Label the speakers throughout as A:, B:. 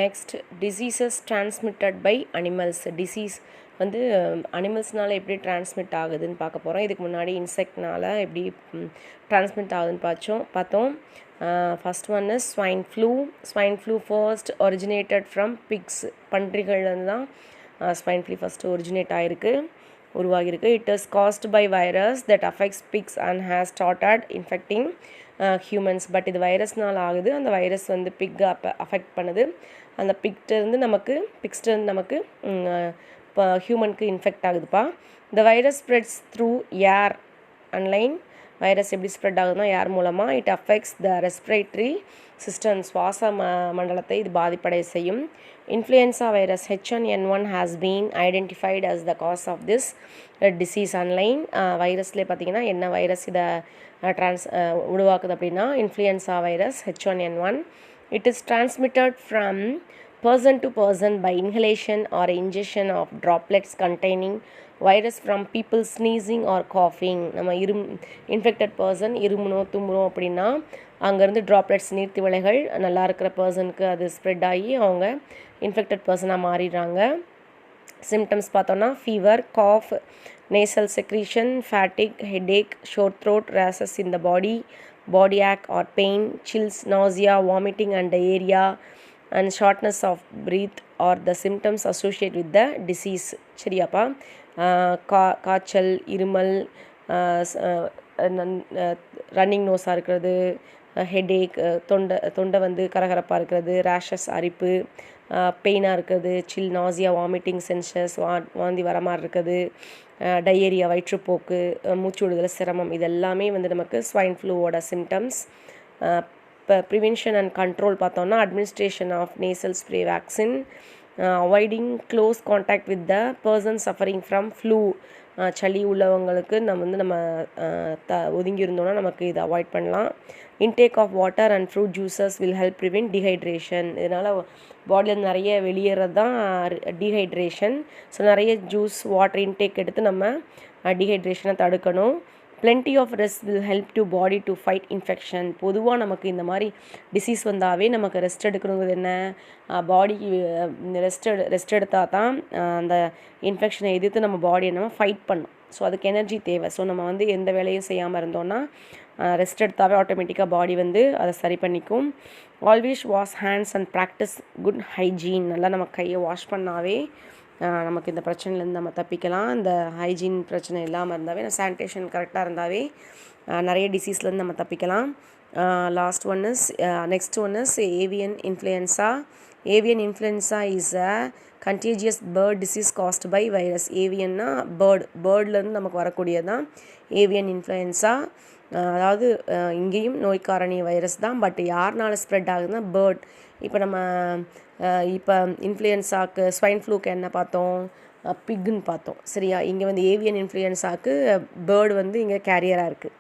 A: Next diseases transmitted by animals. Disease வந்து அனிமல்ஸ்னால் எப்படி டிரான்ஸ்மிட் ஆகுதுன்னு பார்க்க போகிறோம். இதுக்கு முன்னாடி இன்செக்ட்னால் எப்படி டிரான்ஸ்மிட் ஆகுதுன்னு பார்த்தோம். First one is swine flu. Swine flu first originated from pigs. பன்றிகள்லேருந்து தான் ஸ்வைன் ஃப்ளூ ஃபஸ்ட்டு ஒரிஜினேட் உருவாகியிருக்கு. It is caused by virus that affects pigs and has started infecting humans. But இது வைரஸ்னால் ஆகுது. அந்த வைரஸ் வந்து பிக்கை அஃபெக்ட் பண்ணுது. அந்த பிக்ஸ்டேருந்து நமக்கு இப்போ ஹியூமனுக்கு இன்ஃபெக்ட் ஆகுதுப்பா. இந்த வைரஸ் ஸ்ப்ரெட்ஸ் த்ரூ ஏர் அன்லைன். வைரஸ் எப்படி ஸ்ப்ரெட் ஆகுதுன்னா ஏர் மூலமாக. It affects the respiratory system. சுவாச மண்டலத்தை இது பாதிப்படைய செய்யும். Influenza virus H1N1 has been identified as the cause of this disease. அன்லைன் வைரஸ்லேயே பார்த்தீங்கன்னா என்ன வைரஸ் இதை உருவாக்குது அப்படின்னா influenza virus H1N1. It is transmitted from person to person by inhalation or ingestion of droplets containing virus from people sneezing or coughing. நம்ம infected person இருமுனோம் தும்புறோம் அப்படின்னா அங்கேருந்து ட்ராப்லெட்ஸ் நீர்த்தி விலைகள் நல்லா இருக்கிற பர்சனுக்கு அது ஸ்ப்ரெட் ஆகி அவங்க இன்ஃபெக்டட் பர்சனாக மாறிடுறாங்க. சிம்டம்ஸ் பார்த்தோன்னா fever, cough, nasal secretion, fatigue, headache, sore throat, rashes in the body ache or pain, chills, nausea, vomiting and diarrhea and shortness of breath are the symptoms associated with the disease. சரியாப்பா? காய்ச்சல், இருமல், running நோஸாக இருக்கிறது, headache, தொண்டை வந்து கரகரப்பாக இருக்கிறது, rashes அரிப்பு, பெயினாக இருக்கிறது, சில், nausea, vomiting census, வாந்தி வர மாதிரி இருக்குது, டயேரியா, வயிற்றுப்போக்கு, மூச்சு விடுதல் சிரமம், இதெல்லாமே வந்து நமக்கு ஸ்வைன் ஃப்ளூவோட சிம்டம்ஸ். இப்போ ப்ரிவென்ஷன் அண்ட் கண்ட்ரோல் பார்த்தோன்னா administration of nasal spray vaccine, avoiding close contact with the person suffering from flu. சளி உள்ளவங்களுக்கு நம்ம ஒதுங்கி இருந்தோம்னா நமக்கு இதை அவாய்ட் பண்ணலாம். Intake of water and fruit juices will help prevent dehydration. இதனால் பாடியில் நிறைய வெளியேறது தான் டீஹைட்ரேஷன். ஸோ நிறைய ஜூஸ், வாட்டர் இன்டேக் எடுத்து நம்ம டீஹைட்ரேஷனை தடுக்கணும். plenty of rest will help to body to fight infection. பொதுவாக நமக்கு இந்த மாதிரி டிசீஸ் வந்தாவே நமக்கு ரெஸ்ட் எடுக்கணுங்கிறது என்ன, பாடிக்கு ரெஸ்ட் எடுத்தால் தான் அந்த இன்ஃபெக்ஷனை எதிர்த்து நம்ம பாடியை நம்ம ஃபைட் பண்ணணும். ஸோ அதுக்கு எனர்ஜி தேவை. ஸோ நம்ம வந்து எந்த வேலையும் செய்யாமல் இருந்தோம்னா ரெஸ்ட் எடுத்தாவே ஆட்டோமேட்டிக்காக பாடி வந்து அதை சரி பண்ணிக்கும். Always wash hands and practice good hygiene. நல்லா நம்ம கையை வாஷ் பண்ணாவே நமக்கு இந்த பிரச்சனையிலேருந்து நம்ம தப்பிக்கலாம். இந்த ஹைஜீன் பிரச்சனை இல்லாமல் இருந்தாவே, சானிடேஷன் கரெக்டாக இருந்தாவே நிறைய டிசீஸ்லேருந்து நம்ம தப்பிக்கலாம். Next one is avian influenza. Avian influenza is a contagious bird disease caused by virus. ஏவியன்னா பேர்ட்லேருந்து நமக்கு வரக்கூடியது தான் ஏவியன் இன்ஃப்ளூயன்ஸா. அதாவது இங்கேயும் நோய்க்காரணி வைரஸ் தான். பட் யாருனால ஸ்ப்ரெட் ஆகுதுன்னா பேர்ட். இப்போ இன்ஃப்ளூயன்ஸாக்கு ஸ்வைன் ஃப்ளூக்கு என்ன பார்த்தோம், பிக்குன்னு பார்த்தோம். சரியா? இங்கே வந்து ஏவியன் இன்ஃப்ளூயன்ஸாக்கு பேர்டு வந்து இங்கே கேரியராக இருக்குது.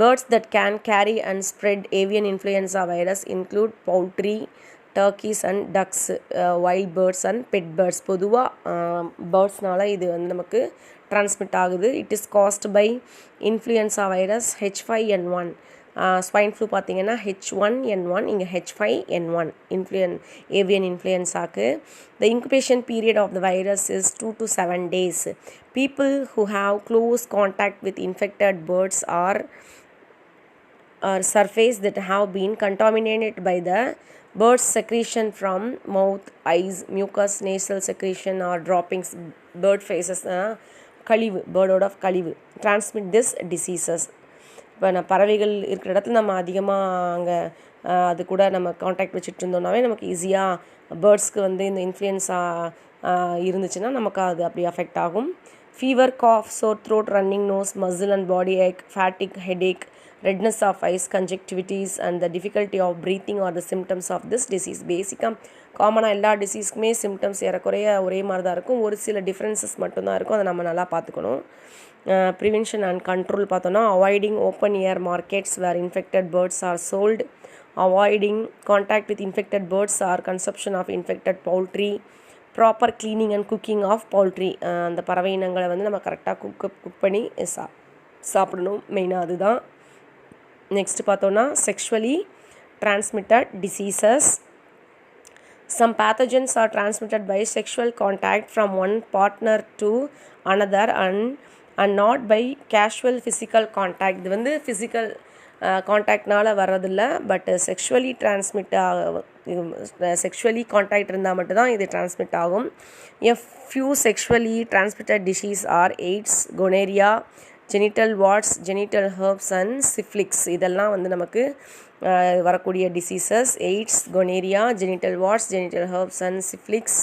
A: Birds that can carry and spread avian influenza virus include poultry, turkeys and ducks, wild birds and pet birds. பொதுவாக பேர்ட்ஸ்னால இது வந்து நமக்கு டிரான்ஸ்மிட் ஆகுது. It is caused by influenza virus H5N1. Swine flu பார்த்தீங்கன்னா H1N1, இங்கே H5N1 ஏவியன் இன்ஃப்ளூயன்ஸாக்கு. The incubation period of the virus is 2 to 7 days. People who have close contact with infected birds or surface that have been contaminated by the bird's secretion from mouth, eyes, mucus, nasal secretion or droppings, bird faces, கழிவு, பேர்டோட கழிவு, transmit this diseases. இப்போ பறவைகள் இருக்கிற இடத்துல நம்ம அதிகமாக அங்கே அது கூட நம்ம காண்டாக்ட் வச்சுட்டு இருந்தோம்னாவே நமக்கு ஈஸியாக பேர்ட்ஸ்க்கு வந்து இந்த இன்ஃப்ளூயன்ஸா இருந்துச்சுன்னா நமக்கு அது அப்படி அஃபெக்ட் ஆகும். Fever, cough, sore throat, running nose, muscle and body ache, fatigue, headache, redness of eyes, conjunctivitis and the difficulty of breathing are the symptoms of this disease. பேசிக்காக காமனாக எல்லா டிசீஸ்க்குமே சிம்டம்ஸ் ஏறக்குறைய ஒரே மாதிரி தான் இருக்கும். ஒரு சில டிஃப்ரென்சஸ் மட்டும்தான் இருக்கும். அதை நம்ம நல்லா பார்த்துக்கணும். ப்ரிவென்ஷன் அண்ட் கண்ட்ரோல் பார்த்தோன்னா avoiding open air markets where infected birds are sold, avoiding contact with infected birds or consumption of infected poultry, proper cleaning and cooking of poultry. அந்த பறவை இனங்களை வந்து நம்ம கரெக்டாக குக் பண்ணி சாப்பிடணும். மெயினாக அதுதான். நெக்ஸ்ட் பார்த்தோன்னா sexually transmitted diseases. Some pathogens are transmitted by sexual contact from one partner to another and not by casual physical contact. இது வந்து ஃபிசிக்கல் காண்டாக்ட்னால் வர்றதில்ல, பட் செக்ஷுவலி செக்ஷுவலி காண்டாக்ட் இருந்தால் மட்டும்தான் இது டிரான்ஸ்மிட் ஆகும். A few sexually transmitted disease are AIDS, gonorrhoea, genital warts, genital herpes and syphilis. இதெல்லாம் வந்து நமக்கு வரக்கூடிய diseases. AIDS, gonorrhoea, genital warts, genital herpes and syphilis.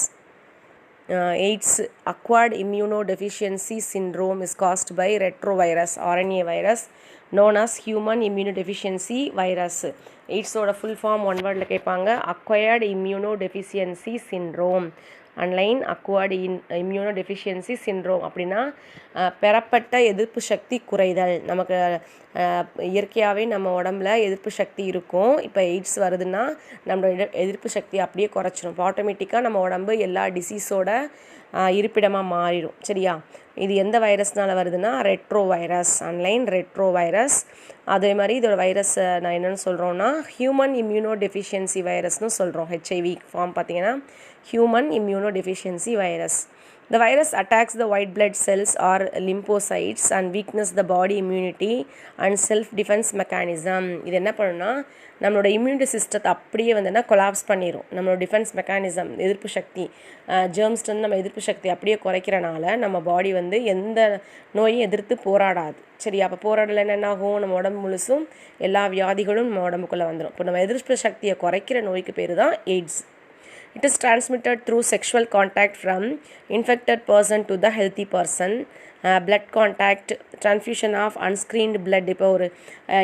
A: AIDS acquired immunodeficiency syndrome is caused by retrovirus, RNA virus known as human immunodeficiency virus. எய்ட்ஸோட full form one வேர்டில் கேட்பாங்க. acquired immunodeficiency syndrome, அன்லைன் acquired immunodeficiency syndrome அப்படின்னா பெறப்பட்ட எதிர்ப்பு சக்தி குறைதல். நமக்கு இயற்கையாகவே நம்ம உடம்புல எதிர்ப்பு சக்தி இருக்கும். இப்போ எய்ட்ஸ் வருதுன்னா நம்மளோட எதிர்ப்பு சக்தி அப்படியே குறைச்சிரும். இப்போ ஆட்டோமேட்டிக்காக நம்ம உடம்பு எல்லா டிசீஸோட இருப்பிடமாக மாறிடும். சரியா? இது எந்த வைரஸ்னால் வருதுன்னா ரெட்ரோ வைரஸ், அன்லைன் ரெட்ரோ வைரஸ். அதே மாதிரி இதோட வைரஸ் நான் என்னென்னு சொல்கிறோன்னா ஹியூமன் இம்யூனோ டெஃபிஷியன்சி வைரஸ்னு சொல்கிறோம். ஹெச்ஐவி ஃபார்ம் பார்த்தீங்கன்னா human immuno deficiency virus. The virus attacks the white blood cells or lymphocytes and weakens the body immunity and self-defense mechanism. இது என்ன பண்ணுன்னா நம்மளோட இம்யூனிட்டி சிஸ்டத்தை அப்படியே வந்து கொலாப்ஸ் பண்ணிடும். நம்மளோட டிஃபென்ஸ் மெக்கானிசம், எதிர்ப்பு சக்தி, ஜெர்ம்ஸ்ட்டு நம்ம எதிர்ப்பு சக்தி அப்படியே குறைக்கிறனால நம்ம பாடி வந்து எந்த நோயும் எதிர்த்து போராடாது. சரி, அப்போ போராடலைன்னா என்ன ஆகும்? நம்ம உடம்பு முழுசும் எல்லா வியாதிகளும் நம்ம உடம்புக்குள்ளே வந்துடும். இப்போ நம்ம எதிர்ப்பு சக்தியை குறைக்கிற நோய்க்கு பேர் தான் AIDS. It is transmitted through sexual contact from infected person to the healthy person. Blood contact, transfusion of unscreened blood. இப்போ ஒரு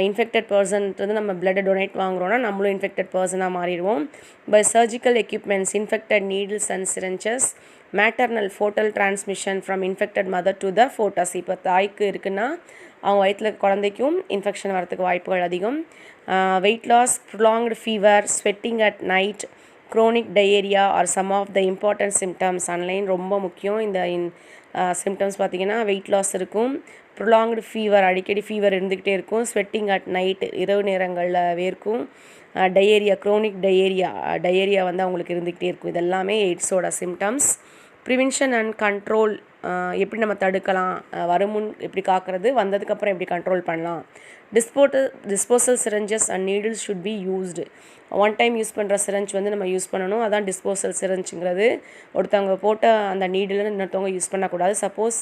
A: இன்ஃபெக்டட் பர்சன்ட்டு நம்ம பிளட்டை டொனேட் வாங்குகிறோன்னா நம்மளும் இன்ஃபெக்டட் பர்சனாக மாறிடுவோம். By surgical equipments, infected needles and syringes, maternal foetal transmission from infected mother to the foetus. இப்போ தாய்க்கு இருக்குன்னா அவங்க வயிற்றில் குழந்தைக்கும் இன்ஃபெக்ஷன் வரதுக்கு வாய்ப்புகள் அதிகம். Weight loss, prolonged fever, sweating at night, chronic diarrhea are some of the important symptoms. Online ரொம்ப முக்கியம். இந்த சிம்டம்ஸ் பார்த்திங்கன்னா வெயிட் லாஸ் இருக்கும், ப்ரொலாங்டு ஃபீவர், அடிக்கடி ஃபீவர் இருந்துக்கிட்டே இருக்கும், ஸ்வெட்டிங் அட் நைட், இரவு நேரங்களில் வேர்க்கும், டயேரியா, க்ரோனிக் டயேரியா வந்து அவங்களுக்கு இருந்துக்கிட்டே இருக்கும். இதெல்லாமே எய்ட்ஸோட சிம்டம்ஸ். ப்ரிவென்ஷன் அண்ட் கண்ட்ரோல், எப்படி நம்ம தடுக்கலாம், வருமுன் எப்படி காக்கிறது, வந்ததுக்கப்புறம் எப்படி கண்ட்ரோல் பண்ணலாம். Disposal சிரஞ்சஸ் and needles should be used. One time use பண்ணுற சிரஞ்ச் வந்து நம்ம யூஸ் பண்ணணும். அதான் டிஸ்போசல் சிரஞ்சுங்கிறது. ஒருத்தவங்க போட்ட அந்த நீடில் இன்னொருத்தவங்க யூஸ் பண்ணக்கூடாது. சப்போஸ்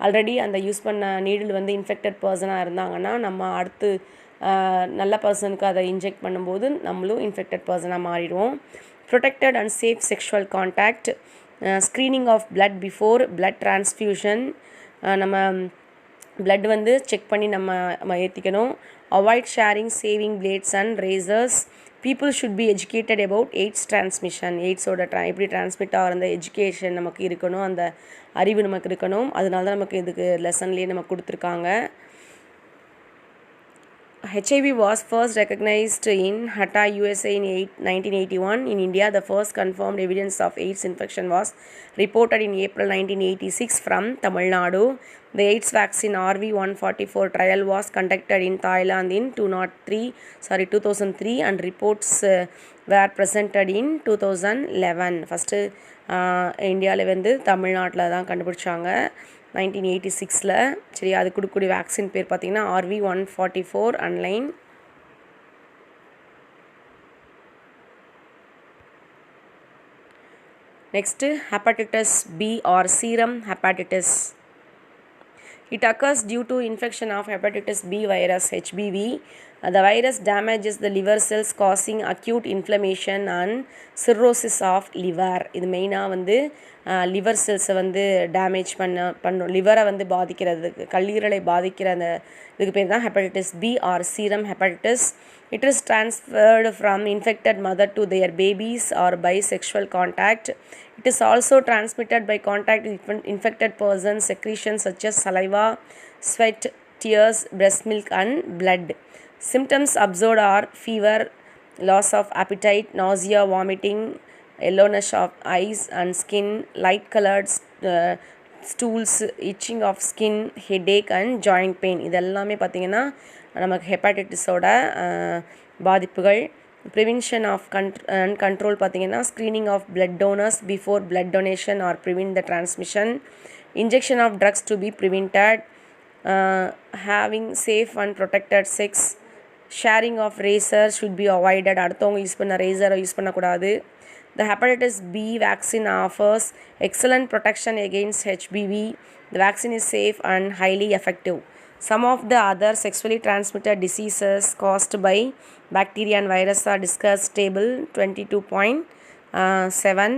A: ஆல்ரெடி அந்த யூஸ் பண்ண நீடில் வந்து இன்ஃபெக்டட் பர்சனாக இருந்தாங்கன்னா நம்ம அடுத்து நல்ல பர்சனுக்கு அதை இன்ஜெக்ட் பண்ணும்போது நம்மளும் இன்ஃபெக்டட் பர்சனாக மாறிடுவோம். Protected and safe sexual contact, screening of blood before blood transfusion. நம்ம blood வந்து செக் பண்ணி நம்ம ஏற்றிக்கணும். Avoid sharing shaving blades and razors. People should be educated about AIDS transmission. எய்ட்ஸோட எப்படி டிரான்ஸ்மிட் ஆகிற அந்த எஜுகேஷன் நமக்கு இருக்கணும், அந்த அறிவு நமக்கு இருக்கணும். அதனால தான் நமக்கு இதுக்கு லெசன்லேயே நமக்கு கொடுத்துருக்காங்க. HIV was first recognized in Hatta, USA in 1981. In India, the first confirmed evidence of AIDS infection was reported in April 1986 from Tamil Nadu. The AIDS vaccine RV144 trial was conducted in Thailand in 2003 and reports were presented in 2011. First இந்தியாவில் வந்து தமிழ்நாட்டில் தான் கண்டுபிடிச்சாங்க 1986. சரி, அது கொடுக்கக்கூடிய vaccine பேர் பார்த்திங்கன்னா RV144 அன்லைன். Next hepatitis B or serum hepatitis. It occurs due to infection of hepatitis B virus HBV. The virus damages the liver cells causing acute inflammation and cirrhosis of liver. இது மெயினாக வந்து liver செல்ஸை வந்து damage பண்ணும், லிவரை வந்து பாதிக்கிறதுக்கு, கல்லீரலை பாதிக்கிற அந்த இதுக்கு பேர் தான் hepatitis B or serum hepatitis. It is transferred from infected mother to their babies or by sexual contact. It is also transmitted by contact with infected persons' secretions such as saliva, sweat, tears, breast milk and blood. Symptoms observed are fever, loss of appetite, nausea, vomiting, yellowness of eyes and skin, light colored stools, itching of skin, headache and joint pain. இதெல்லாமே பார்த்திங்கன்னா நமக்கு ஹெப்பாட்டிட்டிஸோட பாதிப்புகள். Prevention of and control பார்த்தீங்கன்னா screening of blood donors before blood donation or prevent the transmission, injection of drugs to be prevented, having safe and protected sex, sharing of razor should be avoided, அடுத்தவங்க use பண்ண ரேசரை use பண்ணக்கூடாது. The hepatitis B vaccine offers excellent protection against HBV. The vaccine is safe and highly effective. Some of the other sexually transmitted diseases caused by bacteria and virus are discussed table 22.7.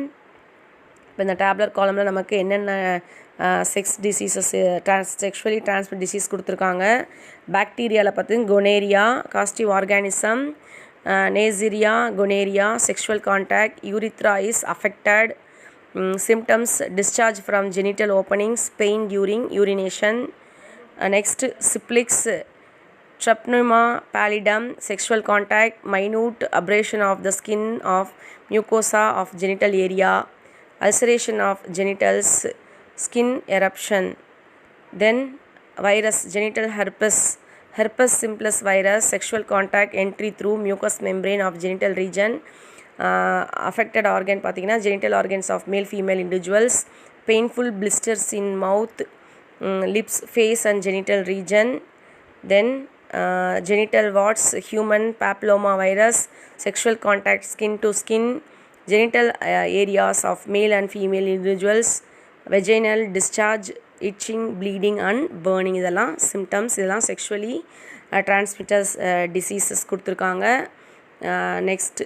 A: இப்போ இந்த tablet காலமில் நமக்கு என்னென்ன sex diseases sexually transmit disease கொடுத்துருக்காங்க. பாக்டீரியாவில் பார்த்து gonorrhoea, causative organism, Neisseria, gonorrhoea, sexual contact, urethra is affected, symptoms discharge from genital openings, pain during urination. Next, syphilis, Treponema pallidum, sexual contact, minute abrasion of the skin of mucosa of genital area, ulceration of genitals, skin eruption. Then virus, genital herpes, herpes simplex virus, sexual contact, entry through mucous membrane of genital region. Affected organ பார்த்தீங்கன்னா genital organs of male female individuals, painful blisters in mouth, lips, face and genital region. Then genital warts, human papilloma virus, sexual contact, skin to skin, genital areas of male and female individuals, vaginal discharge, itching, bleeding and burning. இதெல்லாம் symptoms, இதெல்லாம் sexually transmitted diseases கொடுத்துருக்காங்க. Next